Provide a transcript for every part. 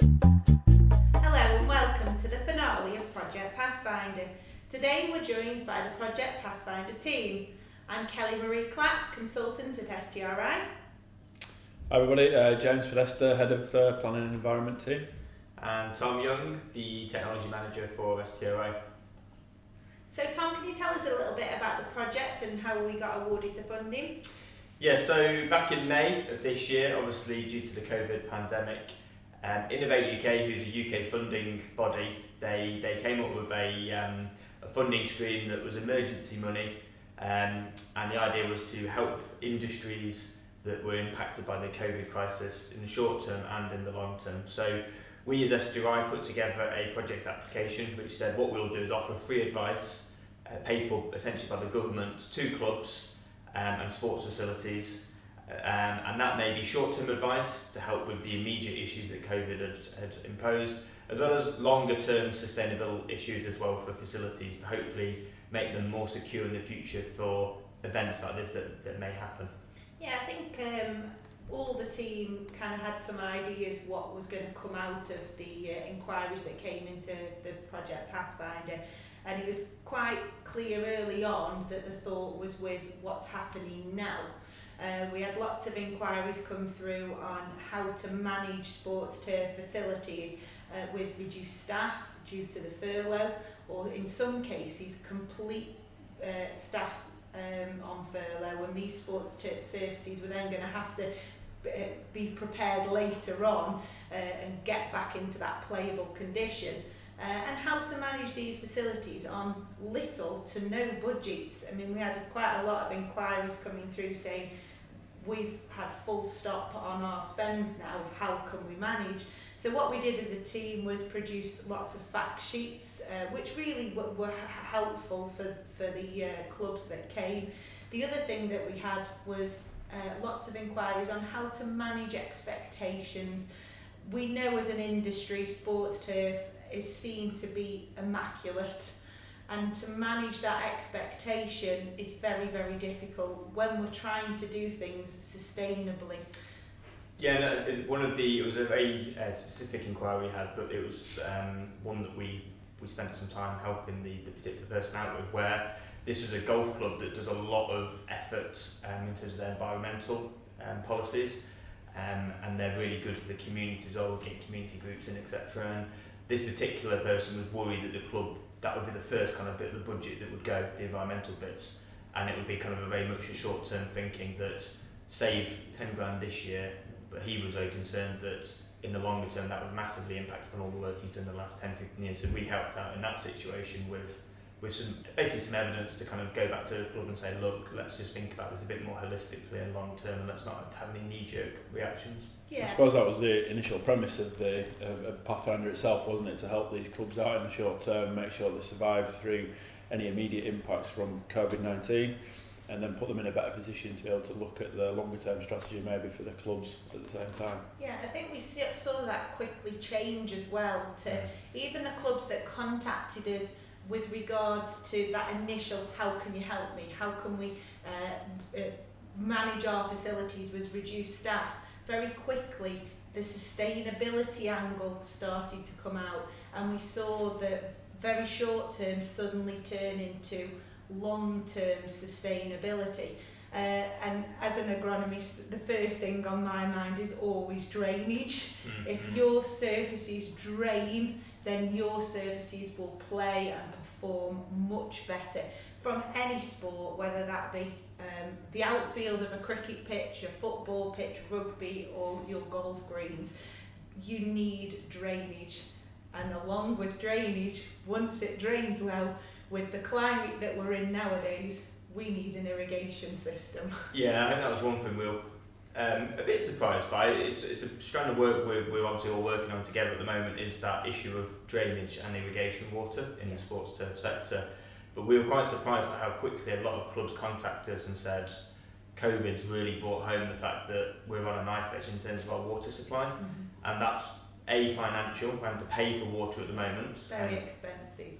Hello and welcome to the finale of Project Pathfinder. Today we're joined by the Project Pathfinder team. I'm Kelly Marie Clack, consultant at STRI. Hi everybody, James Podesta, Head of Planning and Environment team. And Tom Young, the Technology Manager for STRI. So Tom, can you tell us a little bit about the project and how we got awarded the funding? Yeah, so back in May of this year, obviously due to the COVID pandemic, Innovate UK, who's a UK funding body, they came up with a funding stream that was emergency money, and the idea was to help industries that were impacted by the COVID crisis in the short term and in the long term. So we as STRI put together a project application which said what we'll do is offer free advice paid for essentially by the government to clubs and sports facilities, and that may be short-term advice to help with the immediate issues that COVID had imposed, as well as longer-term sustainable issues as well for facilities to hopefully make them more secure in the future for events like this that may happen. Yeah, I think all the team kind of had some ideas what was going to come out of the inquiries that came into the Project Pathfinder, and it was quite clear early on that the thought was with what's happening now. We had lots of inquiries come through on how to manage sports turf facilities with reduced staff due to the furlough, or in some cases complete staff on furlough, and these sports turf surfaces were then going to have to be prepared later on and get back into that playable condition. And how to manage these facilities on little to no budgets. I mean, we had quite a lot of inquiries coming through saying we've had full stop on our spends now, how can we manage? So what we did as a team was produce lots of fact sheets which really were helpful for the clubs that came. The other thing that we had was lots of inquiries on how to manage expectations. We know as an industry sports turf is seen to be immaculate, and to manage that expectation is very, very difficult when we're trying to do things sustainably. Yeah, no, it was a very specific inquiry we had, but it was one that we spent some time helping the particular person out with, where this was a golf club that does a lot of effort in terms of their environmental policies, and they're really good for the community as well, getting community groups in, etc. And this particular person was worried that the club, that would be the first kind of bit of the budget that would go, the environmental bits, and it would be kind of a very much a short-term thinking that save 10 grand this year, but he was very concerned that in the longer term that would massively impact upon all the work he's done in the last 10-15 years. So we helped out in that situation with some evidence to kind of go back to the club and say, look, let's just think about this a bit more holistically and long term, and let's not have any knee-jerk reactions. Yeah. I suppose that was the initial premise of the Pathfinder itself, wasn't it? To help these clubs out in the short term, make sure they survive through any immediate impacts from COVID-19, and then put them in a better position to be able to look at the longer term strategy maybe for the clubs at the same time. Yeah, I think we saw that quickly change as well to even the clubs that contacted us with regards to that initial, how can you help me? How can we manage our facilities with reduced staff? Very quickly, the sustainability angle started to come out, and we saw the very short term suddenly turn into long-term sustainability. And as an agronomist, the first thing on my mind is always drainage. If your surfaces drain, then your surfaces will play and perform much better from any sport, whether that be the outfield of a cricket pitch, a football pitch, rugby, or your golf greens. You need drainage, and along with drainage, once it drains well, with the climate that we're in nowadays, we need an irrigation system. Yeah, I think that was one thing we were a bit surprised by. It's a strand of work we're obviously all working on together at the moment, is that issue of drainage and irrigation water in the sports turf sector. But we were quite surprised by how quickly a lot of clubs contacted us and said COVID's really brought home the fact that we're on a knife edge in terms of our water supply, and that's A, financial, we're having to pay for water at the moment. Very expensive.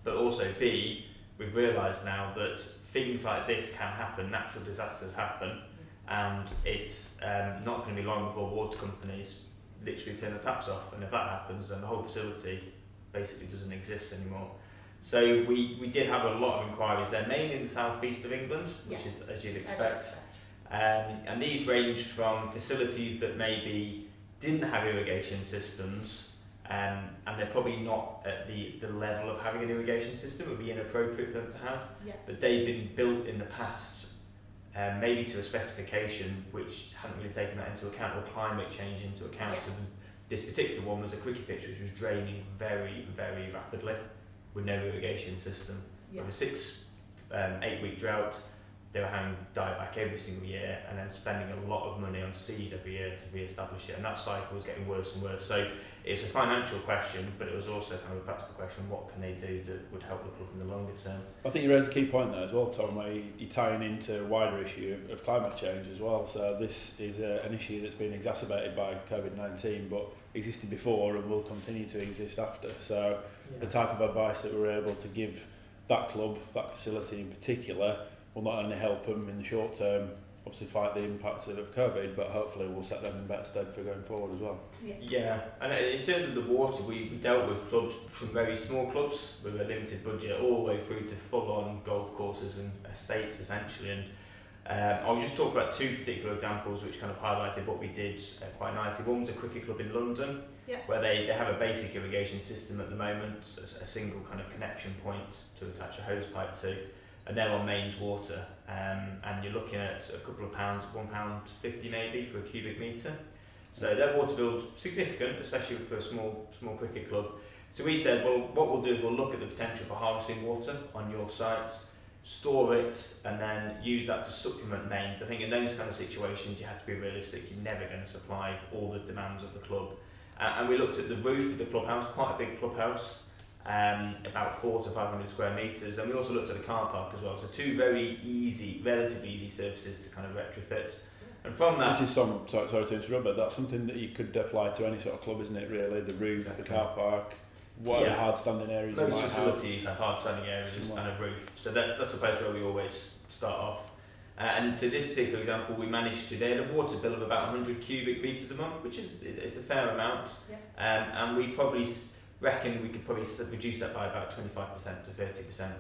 But also B, we've realised now that things like this can happen, natural disasters happen, and it's not going to be long before water companies literally turn the taps off, and if that happens, then the whole facility basically doesn't exist anymore. So we did have a lot of inquiries there, mainly in the southeast of England, which is as you'd expect. And these ranged from facilities that maybe didn't have irrigation systems, and they're probably not at the level of having an irrigation system. It would be inappropriate for them to have, but they've been built in the past, maybe to a specification which hadn't really taken that into account, or climate change into account. So this particular one was a cricket pitch which was draining very, very rapidly with no irrigation system. With a 6-8 week drought, they were having dieback every single year, and then spending a lot of money on seed every year to re-establish it, and that cycle was getting worse and worse. So it's a financial question, but it was also kind of a practical question: what can they do that would help the club in the longer term? I think you raised a key point there as well, Tom, where you're tying into a wider issue of climate change as well. So this is an issue that's been exacerbated by COVID-19, but existed before and will continue to exist after. So the type of advice that we're able to give that club, that facility in particular, will not only help them in the short term, obviously fight the impacts of COVID, but hopefully will set them in better stead for going forward as well. Yeah, and in terms of the water, we dealt with clubs from very small clubs with a limited budget all the way through to full-on golf courses and estates essentially. And I'll just talk about two particular examples which kind of highlighted what we did quite nicely. One was a cricket club in London, where they have a basic irrigation system at the moment, a single kind of connection point to attach a hose pipe to. And they're on mains water, and you're looking at a couple of pounds, £1.50 maybe for a cubic metre. So their water bill's significant, especially for a small cricket club. So we said, well, what we'll do is we'll look at the potential for harvesting water on your site, store it, and then use that to supplement mains. I think in those kind of situations you have to be realistic. You're never going to supply all the demands of the club. And we looked at the roof of the clubhouse, quite a big clubhouse. About 400 to 500 square metres, and we also looked at the car park as well. So two very easy, relatively easy surfaces to kind of retrofit. And from that, this is sorry to interrupt, but that's something that you could apply to any sort of club, isn't it? Really, the roof, the car park, what are the hard standing areas? Most facilities have hard standing areas and a roof. So that's the place where we always start off. And so this particular example, we managed to, they had a water bill of about 100 cubic metres a month, which is it's a fair amount. And we probably reckon we could probably reduce that by about 25% to 30%.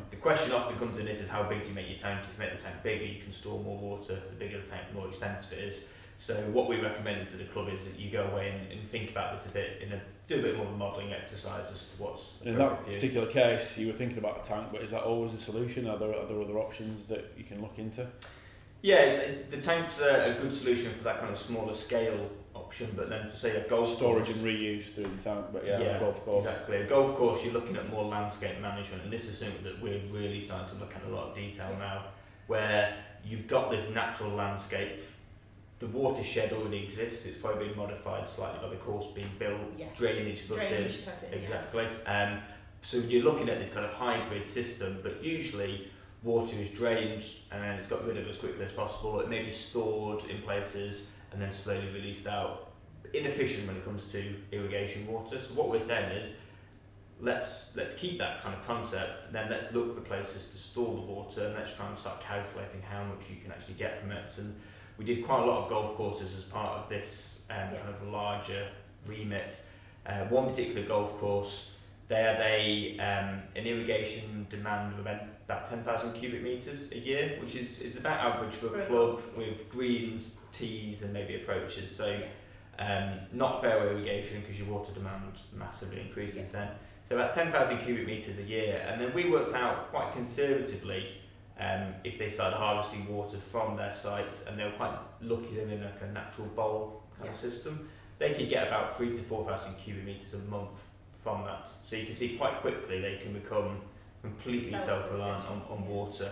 The question often comes in this is how big do you make your tank? If you make the tank bigger, you can store more water. The bigger the tank, the more expensive it is. So what we recommended to the club is that you go away and think about this a bit, do a bit more of a modelling exercise as to what's in that particular case. You were thinking about a tank, but is that always a solution? Are there other options that you can look into? Yeah, the tank's a good solution for that kind of smaller scale option, but then for say a golf storage course, and reuse through the tank, but a golf course. Exactly. A golf course, you're looking at more landscape management, and this is something that we're really starting to look at in a lot of detail now, where you've got this natural landscape. The watershed already exists, it's probably been modified slightly by the course being built, drainage put in. Exactly. So you're looking at this kind of hybrid system, but usually water is drained and then it's got rid of as quickly as possible. It may be stored in places and then slowly released out. Inefficient when it comes to irrigation water. So what we're saying is, let's keep that kind of concept, then let's look for places to store the water, and let's try and start calculating how much you can actually get from it. And we did quite a lot of golf courses as part of this kind of larger remit. One particular golf course, they had an irrigation demand of about 10,000 cubic metres a year, which is about average for a club with greens, tees and maybe approaches. So not fair irrigation because your water demand massively increases then. So about 10,000 cubic metres a year, and then we worked out quite conservatively if they started harvesting water from their site, and they were quite lucky they're in like a natural bowl kind of system, they could get about 3,000 to 4,000 cubic metres a month from that. So you can see quite quickly they can become completely self-reliant on water,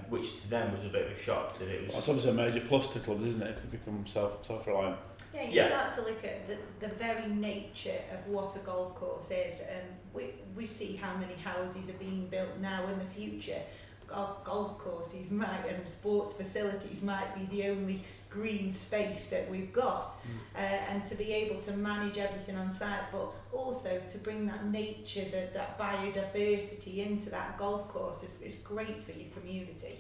which to them was a bit of a shock. That it was. Well, it's obviously a major plus to clubs, isn't it, if they become self-reliant? You start to look at the very nature of what a golf course is, and we see how many houses are being built now in the future. Golf courses and sports facilities might be the only green space that we've got, and to be able to manage everything on site, but also to bring that nature, that biodiversity into that golf course is great for your community.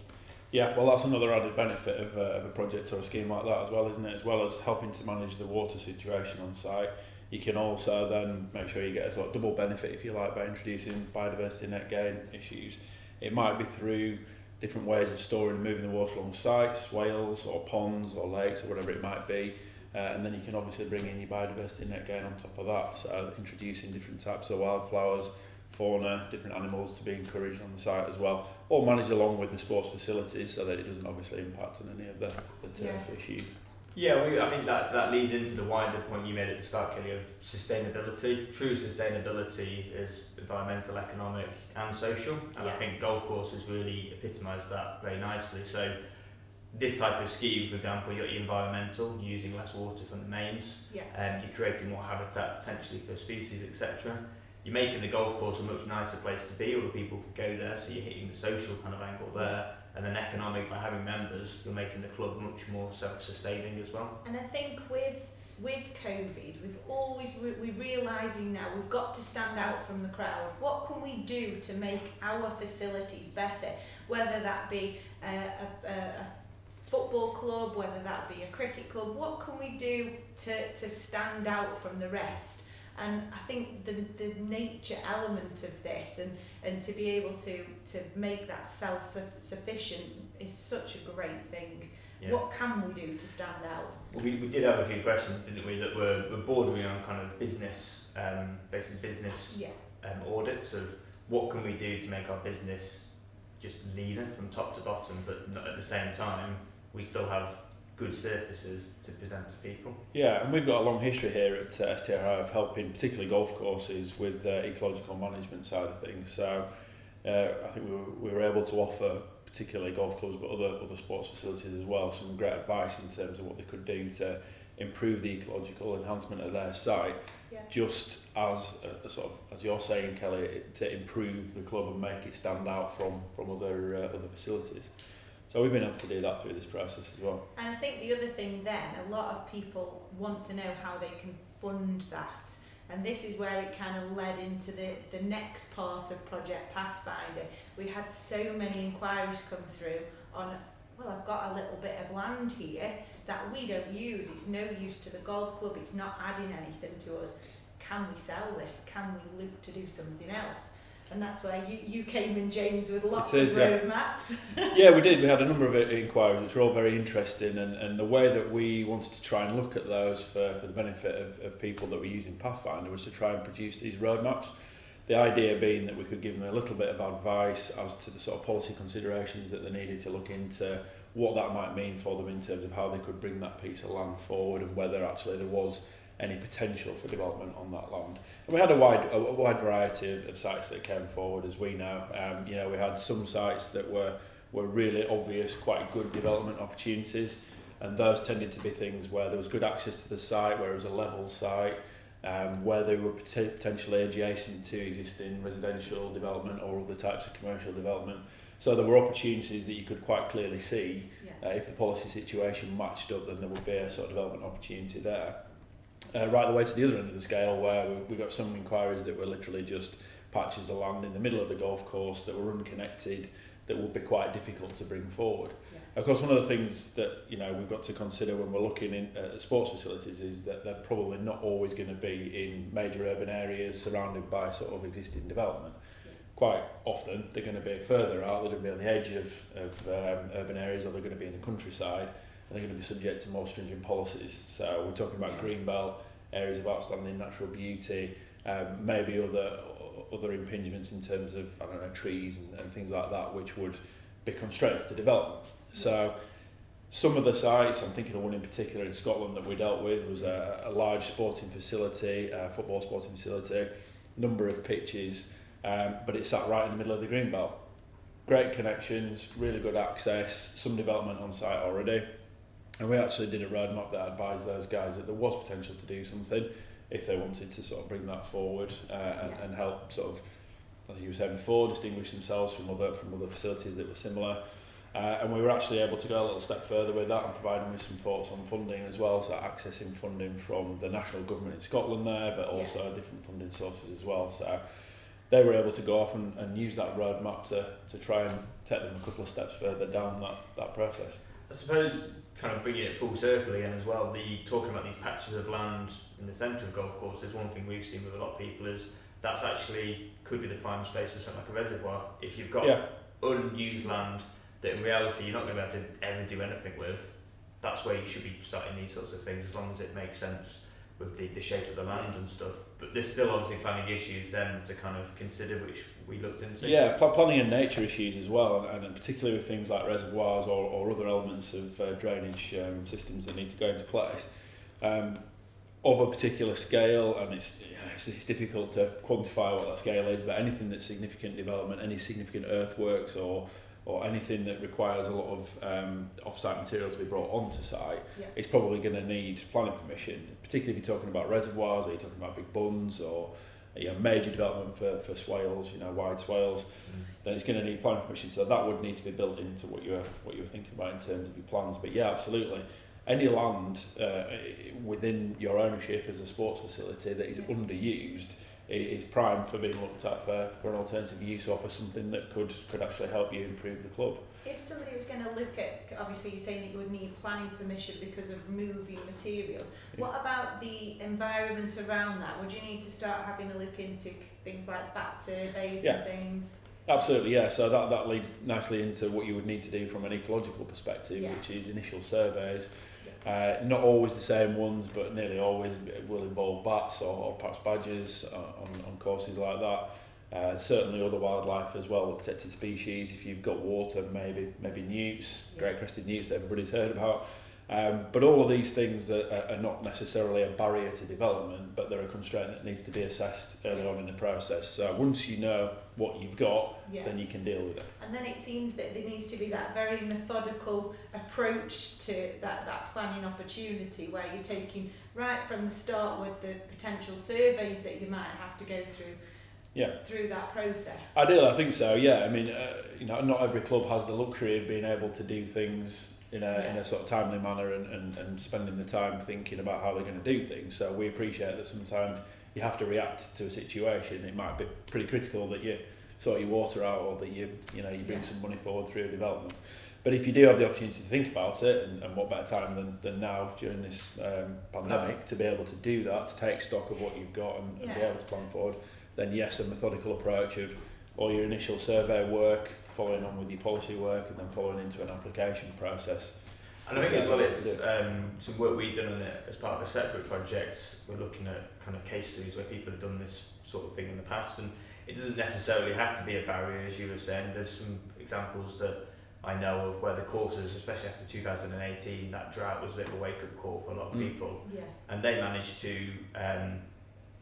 Yeah, well, that's another added benefit of a project or a scheme like that as well, isn't it? As well as helping to manage the water situation on site, you can also then make sure you get a sort of double benefit, if you like, by introducing biodiversity net gain issues. It might be through different ways of storing and moving the water along sites, swales or ponds or lakes or whatever it might be. And then you can obviously bring in your biodiversity net gain on top of that. So introducing different types of wildflowers, fauna, different animals to be encouraged on the site as well, or managed along with the sports facilities so that it doesn't obviously impact on any of the turf issues. Yeah, I think that leads into the wider point you made at the start, Kelly, of sustainability. True sustainability is environmental, economic and social, and I think golf courses really epitomise that very nicely. So this type of scheme, for example, you're environmental, using less water from the mains, you're creating more habitat potentially for species, etc. You're making the golf course a much nicer place to be, where people can go there, so you're hitting the social kind of angle there, and then economic, by having members, you're making the club much more self-sustaining as well. And I think with COVID, we're realising now we've got to stand out from the crowd. What can we do to make our facilities better, whether that be a football club, whether that be a cricket club? What can we do to stand out from the rest? And I think the nature element of this and to be able to make that self-sufficient is such a great thing. Yeah. What can we do to stand out? Well, we did have a few questions, didn't we, that were bordering on kind of business, basically business audits of what can we do to make our business just leaner from top to bottom, but not at the same time we still have good surfaces to present to people. Yeah, and we've got a long history here at STRI of helping particularly golf courses with ecological management side of things. So I think we were able to offer particularly golf clubs but other sports facilities as well some great advice in terms of what they could do to improve the ecological enhancement of their site, just as a sort of, as you're saying, Kelly, to improve the club and make it stand out from other facilities. So we've been able to do that through this process as well. And I think the other thing then, a lot of people want to know how they can fund that. And this is where it kind of led into the next part of Project Pathfinder. We had so many inquiries come through on, well, I've got a little bit of land here that we don't use. It's no use to the golf club. It's not adding anything to us. Can we sell this? Can we look to do something else? And that's where you came in, James, with lots of roadmaps. Yeah, we did. We had a number of inquiries, which were all very interesting. And the way that we wanted to try and look at those for the benefit of people that were using Pathfinder was to try and produce these roadmaps. The idea being that we could give them a little bit of advice as to the sort of policy considerations that they needed to look into, what that might mean for them in terms of how they could bring that piece of land forward and whether actually there was any potential for development on that land. And we had a wide variety of sites that came forward, as we know. We had some sites that were really obvious, quite good development opportunities, and those tended to be things where there was good access to the site, where it was a level site, where they were potentially adjacent to existing residential development or other types of commercial development. So there were opportunities that you could quite clearly see. If the policy situation matched up, then there would be a sort of development opportunity there. Right the way to the other end of the scale, where we got some inquiries that were literally just patches of land in the middle of the golf course that were unconnected, that would be quite difficult to bring forward. Of course, one of the things that we've got to consider when we're looking at sports facilities is that they're probably not always going to be in major urban areas surrounded by sort of existing development. Quite often they're going to be further out, they're going to be on the edge of urban areas, or they're going to be in the countryside, and they're going to be subject to more stringent policies. So we're talking about greenbelt, areas of outstanding natural beauty, maybe other impingements in terms of, trees and things like that, which would be constraints to development. So some of the sites, I'm thinking of one in particular in Scotland that we dealt with, was a large sporting facility, football sporting facility, number of pitches, but it sat right in the middle of the greenbelt. Great connections, really good access, some development on site already. And we actually did a roadmap that advised those guys that there was potential to do something if they wanted to sort of bring that forward and help sort of, as you were saying before, distinguish themselves from other facilities that were similar. And we were actually able to go a little step further with that and provide them with some thoughts on funding as well, so accessing funding from the national government in Scotland there, but also different funding sources as well. So they were able to go off and use that roadmap to try and take them a couple of steps further down that process. I suppose kind of bringing it full circle again as well, talking about these patches of land in the centre of golf courses, one thing we've seen with a lot of people is that's actually could be the prime space for something like a reservoir. If you've got unused land that in reality you're not going to be able to ever do anything with, that's where you should be starting these sorts of things, as long as it makes sense with the shape of the land and stuff. But there's still obviously planning issues then to kind of consider, which we looked into. Yeah, planning and nature issues as well, and particularly with things like reservoirs or other elements of drainage systems that need to go into place. Of a particular scale, and it's difficult to quantify what that scale is, but anything that's significant development, any significant earthworks or anything that requires a lot of off-site material to be brought onto site, it's probably going to need planning permission, particularly if you're talking about reservoirs or you're talking about big bunds or major development for swales, wide swales, then it's going to need planning permission. So that would need to be built into what you were thinking about in terms of your plans. But yeah, absolutely. Any land within your ownership as a sports facility that is underused is prime for being looked at for an alternative use or for something that could actually help you improve the club. If somebody was going to look at, obviously you're saying that you would need planning permission because of moving materials, what about the environment around that? Would you need to start having a look into things like bat surveys and things? Absolutely, yeah. So that leads nicely into what you would need to do from an ecological perspective, which is initial surveys. Not always the same ones, but nearly always will involve bats or perhaps badgers on courses like that. Certainly other wildlife as well, protected species. If you've got water, maybe newts, great crested newts that everybody's heard about. But all of these things are not necessarily a barrier to development, but they're a constraint that needs to be assessed early on in the process. So once you know what you've got, then you can deal with it. And then it seems that there needs to be that very methodical approach to that planning opportunity, where you're taking right from the start with the potential surveys that you might have to go through that process. Ideally, I think so. Yeah, I mean, not every club has the luxury of being able to do things in a sort of timely manner and spending the time thinking about how they're going to do things. So we appreciate that sometimes you have to react to a situation. It might be pretty critical that you sort your water out or that you bring some money forward through development. But if you do have the opportunity to think about it, and what better time than now during this pandemic to be able to do that, to take stock of what you've got and be able to plan forward, then yes, a methodical approach of all your initial survey work, following on with your policy work, and then following into an application process. And I think as well, it's some work we've done on it as part of a separate project. We're looking at kind of case studies where people have done this sort of thing in the past, and it doesn't necessarily have to be a barrier, as you were saying. There's some examples that I know of where the courses, especially after 2018, that drought was a bit of a wake-up call for a lot of people. And they managed to,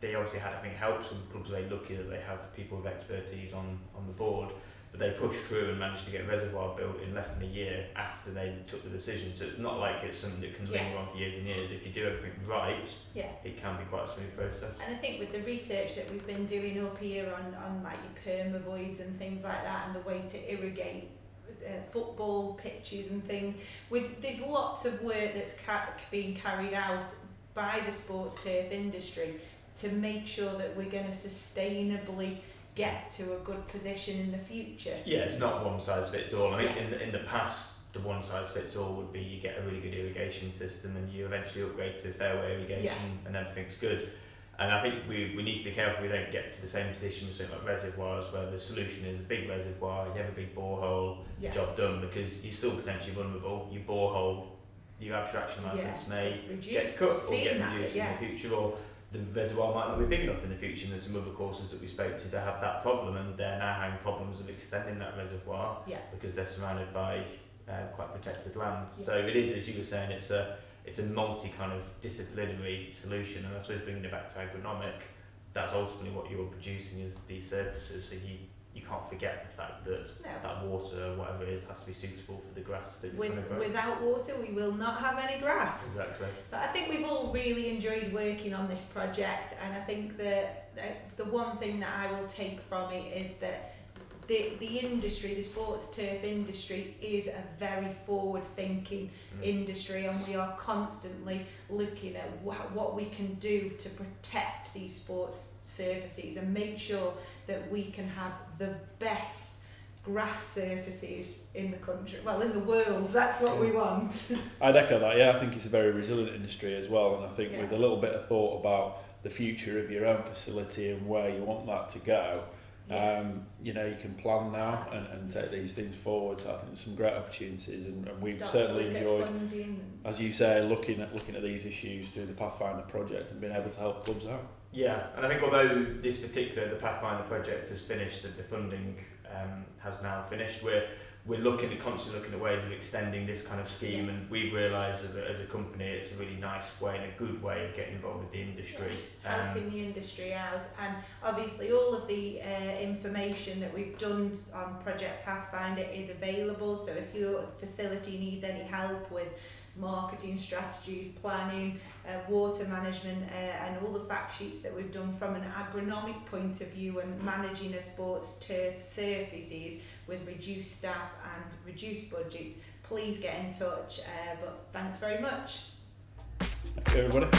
they obviously had, I think, help. Some clubs are very lucky that they have people with expertise on the board, but they pushed through and managed to get a reservoir built in less than a year after they took the decision. So it's not like it's something that can linger on for years and years. If you do everything right, it can be quite a smooth process. And I think with the research that we've been doing up here on like your permavoids and things like that, and the way to irrigate football pitches and things, there's lots of work that's being carried out by the sports turf industry to make sure that we're going to sustainably get to a good position in the future. Yeah, it's not one size fits all. I mean, in the past, the one size fits all would be you get a really good irrigation system and you eventually upgrade to fairway irrigation and everything's good. And I think we need to be careful we don't get to the same position with something like reservoirs, where the solution is a big reservoir, you have a big borehole, job done, because you're still potentially vulnerable. Your borehole, your abstraction license may get cut or get reduced in the future, or the reservoir might not be big enough in the future. And there's some other courses that we spoke to that have that problem, and they're now having problems of extending that reservoir because they're surrounded by quite protected land. So it is, as you were saying, it's a multi kind of disciplinary solution, and I suppose bringing it back to agronomic, that's ultimately what you're producing is these surfaces, so you can't forget the fact that that water, or whatever it is, has to be suitable for the grass that you're trying to grow. Without water we will not have any grass. Exactly. But I think we've all really enjoyed working on this project, and I think that the one thing that I will take from it is that the industry, the sports turf industry, is a very forward-thinking industry, and we are constantly looking at what we can do to protect these sports surfaces and make sure that we can have the best grass surfaces in the country, well, in the world. That's what we want. I'd echo that. Yeah, I think it's a very resilient industry as well, and I think with a little bit of thought about the future of your own facility and where you want that to go, you know, you can plan now and take these things forward. So I think there's some great opportunities, and we've certainly enjoyed, as you say, looking at these issues through the Pathfinder project and being able to help clubs out. Yeah, and I think although the Pathfinder project has finished, that the funding has now finished, we're constantly looking at ways of extending this kind of scheme, and we've realised as a company it's a really nice way and a good way of getting involved with the industry. Helping the industry out, and obviously all of the information that we've done on Project Pathfinder is available, so if your facility needs any help with marketing strategies, planning, water management, and all the fact sheets that we've done from an agronomic point of view and managing a sports turf surfaces with reduced staff and reduced budgets, please get in touch. But thanks very much. Thank you, everybody.